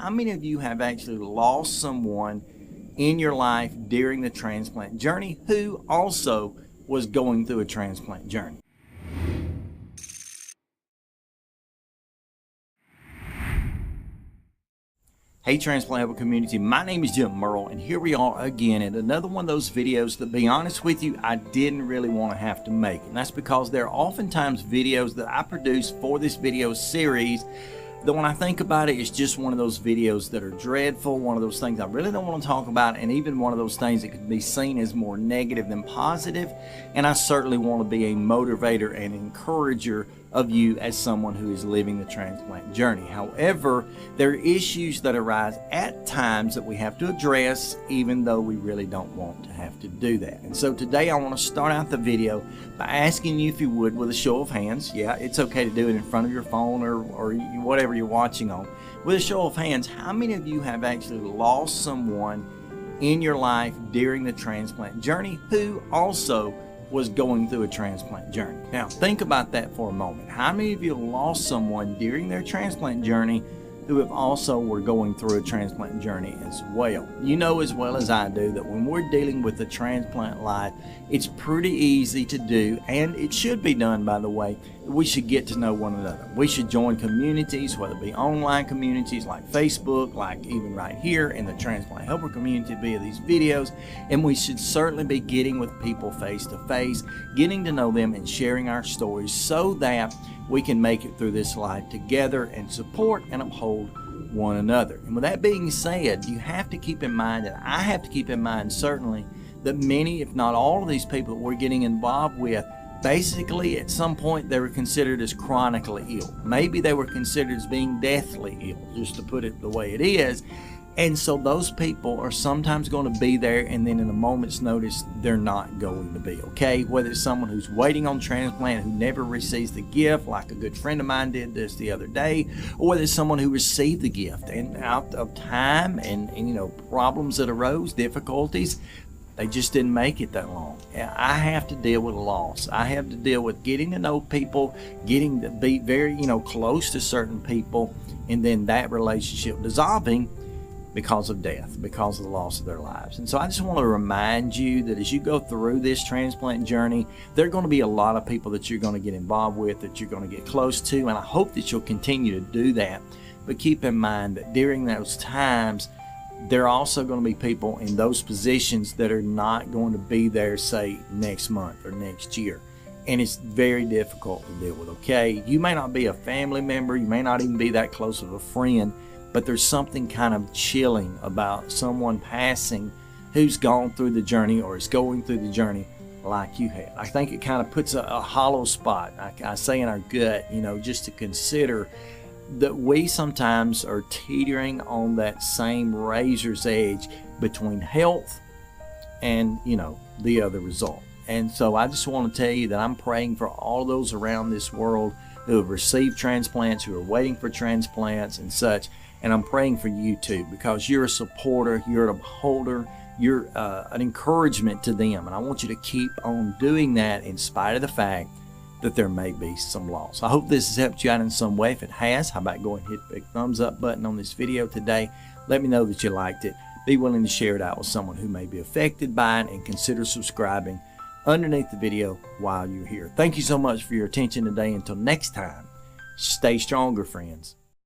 how many of you have actually lost someone in your life during the transplant journey who also was going through a transplant journey? Hey Transplant Helper community, my name is Jim Merle, and here we are again at another one of those videos that, to be honest with you, I didn't really want to have to make. And that's because there are oftentimes videos that I produce for this video series that, when I think about it, it's just one of those videos that are dreadful, one of those things I really don't want to talk about, and even one of those things that could be seen as more negative than positive. And I certainly want to be a motivator and encourager of you as someone who is living the transplant journey. However, there are issues that arise at times that we have to address, even though we really don't want to have to do that. And so today I want to start out the video by asking you, if you would, with a show of hands. Yeah, it's okay to do it in front of your phone or whatever you're watching on. With a show of hands, how many of you have actually lost someone in your life during the transplant journey who also was going through a transplant journey? Now think about that for a moment. How many of you lost someone during their transplant journey who have also were going through a transplant journey as well? You know as well as I do that when we're dealing with the transplant life, it's pretty easy to do, and it should be done, by the way. We should get to know one another. We should join communities, whether it be online communities like Facebook, like even right here in the Transplant Helper community via these videos. And we should certainly be getting with people face to face, getting to know them and sharing our stories so that we can make it through this life together and support and uphold one another. And with that being said, you have to keep in mind, and I have to keep in mind certainly, that many, if not all of these people that we're getting involved with, basically at some point they were considered as chronically ill. Maybe they were considered as being deathly ill, just to put it the way it is. And so those people are sometimes going to be there, and then in a moment's notice, they're not going to be, okay? Whether it's someone who's waiting on transplant who never receives the gift, like a good friend of mine did this the other day, or whether it's someone who received the gift and out of time and problems that arose, difficulties, they just didn't make it that long. I have to deal with a loss. I have to deal with getting to know people, getting to be very, close to certain people, and then that relationship dissolving because of death, because of the loss of their lives. And so I just want to remind you that as you go through this transplant journey, there are going to be a lot of people that you're going to get involved with, that you're going to get close to, and I hope that you'll continue to do that. But keep in mind that during those times, there are also going to be people in those positions that are not going to be there, say, next month or next year. And it's very difficult to deal with, okay? You may not be a family member, you may not even be that close of a friend, but there's something kind of chilling about someone passing who's gone through the journey or is going through the journey like you have. I think it kind of puts a hollow spot, I say, in our gut, just to consider that we sometimes are teetering on that same razor's edge between health and, the other result. And so I just want to tell you that I'm praying for all those around this world who have received transplants, who are waiting for transplants and such. And I'm praying for you too, because you're a supporter, you're an upholder, you're an encouragement to them. And I want you to keep on doing that in spite of the fact that there may be some loss. I hope this has helped you out in some way. If it has, how about go and hit the big thumbs up button on this video today. Let me know that you liked it. Be willing to share it out with someone who may be affected by it, and consider subscribing underneath the video while you're here. Thank you so much for your attention today. Until next time, stay stronger, friends.